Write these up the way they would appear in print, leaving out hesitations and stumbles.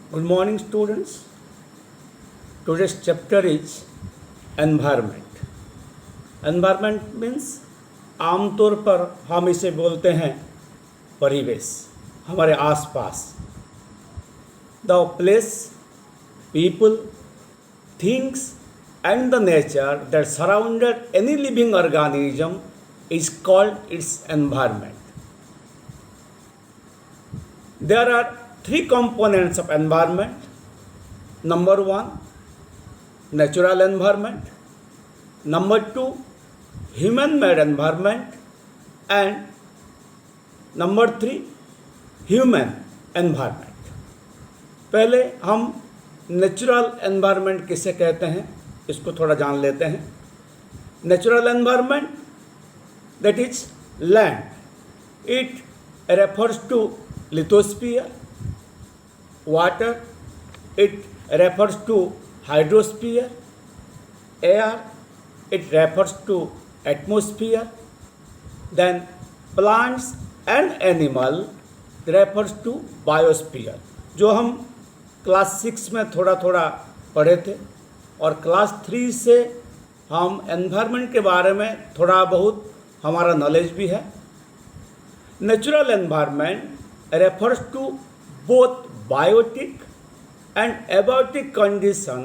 Good morning, students. Today's chapter is environment. Environment means आमतौर पर हम इसे बोलते हैं परिवेश, हमारे आसपास. The place, people, things and the nature that surrounded any living organism is called its environment. There are three components of environment. Number one, natural environment. Number two, human-made environment. And number three, human environment. पहले हम natural environment किसे कहते हैं इसको थोड़ा जान लेते हैं. Natural environment, that is land. It refers to lithosphere. Water, it refers to hydrosphere. Air, it refers to atmosphere. Then plants and animal refers to biosphere. जो हम क्लास 6 में थोड़ा थोड़ा पढ़े थे और क्लास 3 से हम एनवायरनमेंट के बारे में थोड़ा बहुत हमारा नॉलेज भी है. Natural environment refers to both biotic and abiotic condition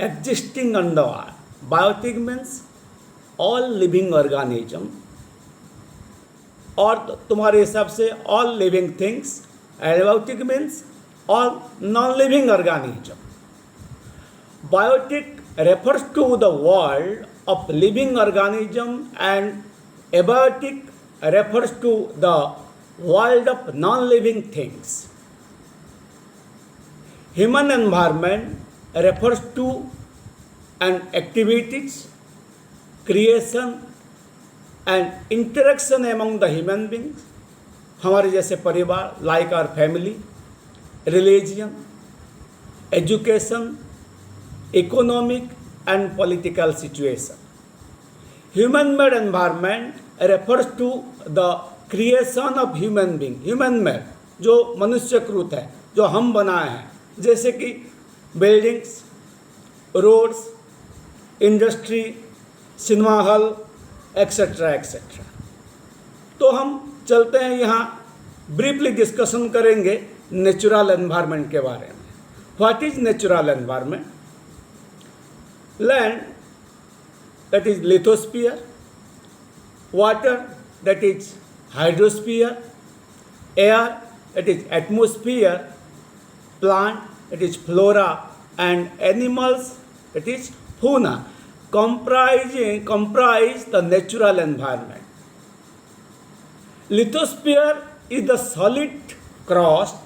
existing on the earth. Biotic means all living organism और तुम्हारे हिसाब से all living things. Abiotic means all non-living organism. Biotic refers to the world of living organism and abiotic refers to the world of non-living things. Human environment refers to an activities, creation and interaction among the human beings. हमारे जैसे परिवार, like our family, religion, education, economic and political situation. Human-made environment refers to the creation of human being. Human-made जो मनुष्यकृत है, जो हम बनाए हैं, जैसे कि buildings, roads, industry, cinema hall etcetera etcetera. तो हम चलते हैं यहाँ ब्रीफली डिस्कशन करेंगे नेचुरल एनवायरनमेंट के बारे में. What is natural environment? Land, that is lithosphere. Water, that is hydrosphere. Air, that is atmosphere. Plant, that is flora. And animals, that is fauna, comprise the natural environment. Lithosphere is the solid crust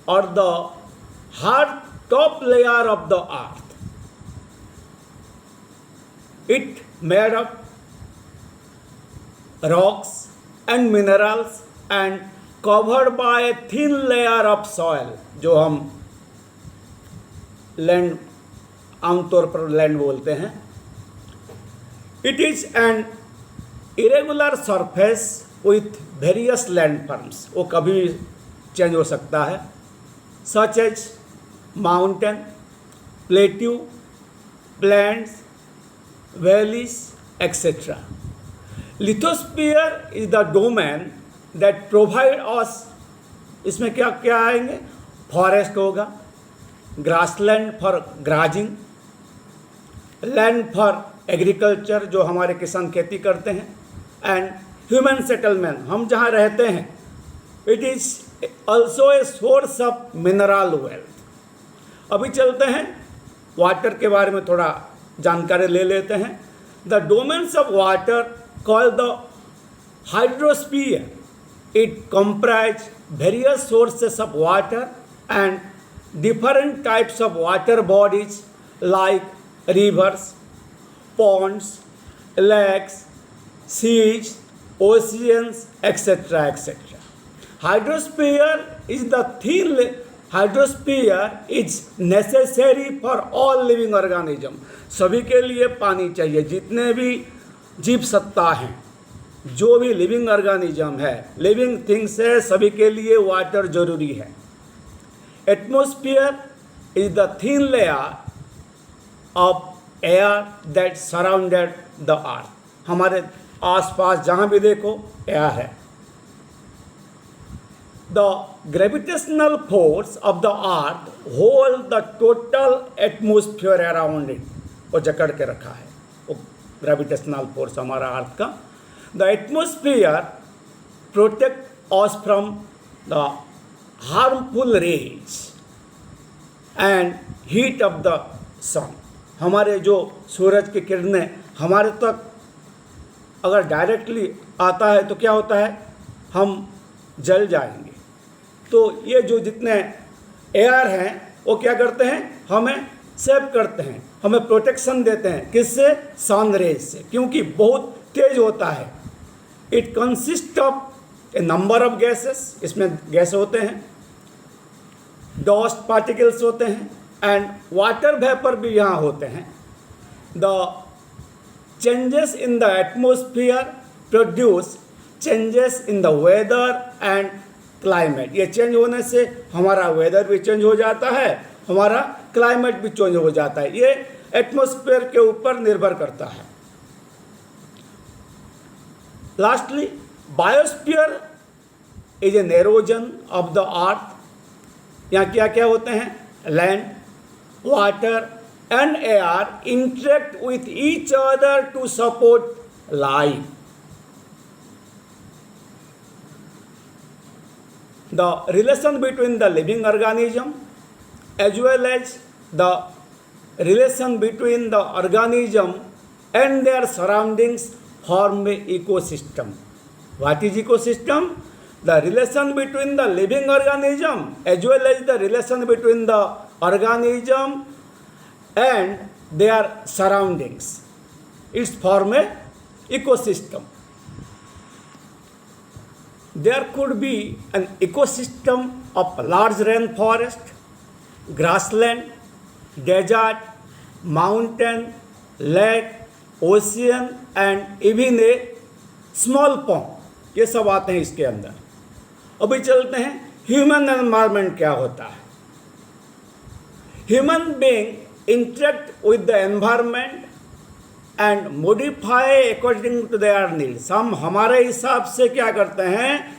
or the hard top layer of the earth. It made of rocks and minerals and covered by a thin layer of soil, जो हम land आमतौर पर land बोलते हैं. It is an irregular surface with various landforms. वो कभी भी change हो सकता है. Such as mountain, plateau, plains, valleys, etc. Lithosphere is the domain that provide us. इसमें क्या क्या आएंगे? फॉरेस्ट होगा, grassland for grazing, land for agriculture जो हमारे किसान खेती करते हैं, एंड ह्यूमन सेटलमेंट हम जहाँ रहते हैं. It is also a source of mineral wealth. अभी चलते हैं वाटर के बारे में थोड़ा जानकारी ले लेते हैं. The domains of water called the hydrosphere. It comprises various sources of water and different types of water bodies like rivers, ponds, lakes, seas, oceans, etc. etc. Hydrosphere is necessary for all living organism. सभी के लिए पानी चाहिए. जितने भी जीव सत्ता हैं, जो भी लिविंग ऑर्गेनिज्म है, लिविंग थिंग्स है, सभी के लिए वाटर जरूरी है. Atmosphere is the thin layer of air that surrounded the earth. हमारे आसपास जहाँ भी देखो एयर है। The gravitational force of the earth hold the total atmosphere around it, वो जकड़ के रखा है वो ग्रेविटेशनल फोर्स हमारा अर्थ का। The atmosphere protect us from the harmful rays and heat of the sun. हमारे जो सूरज की किरणें हमारे तक अगर डायरेक्टली आता है तो क्या होता है, हम जल जाएंगे। तो ये जो जितने एयर हैं वो क्या करते हैं, हमें सेव करते हैं, हमें प्रोटेक्शन देते हैं। किससे? सन रेज से, क्योंकि बहुत तेज होता है। It consist of A number of gases, इसमें गैस होते हैं, डस्ट पार्टिकल्स होते हैं एंड वाटर वेपर भी यहाँ होते हैं। The changes in the atmosphere produce changes in the weather and climate. ये चेंज होने से हमारा वेदर भी चेंज हो जाता है, हमारा क्लाइमेट भी चेंज हो जाता है। ये एटमोस्फियर के ऊपर निर्भर करता है। Lastly, biosphere is a narrow zone of the earth. यहाँ क्या क्या होते हैं? Land, water and air interact with each other to support life. The relation between the living organism as well as the relation between the organism and their surroundings form an ecosystem. What is ecosystem? The relation between the living organism as well as the relation between the organism and their surroundings. It's form a ecosystem. There could be an ecosystem of large rainforest, grassland, desert, mountain, lake, ocean and even a small pond। ये सब आते हैं इसके अंदर। अभी चलते हैं human environment क्या होता है। Human being interact with the environment and modify according to their needs. हम हमारे हिसाब से क्या करते हैं,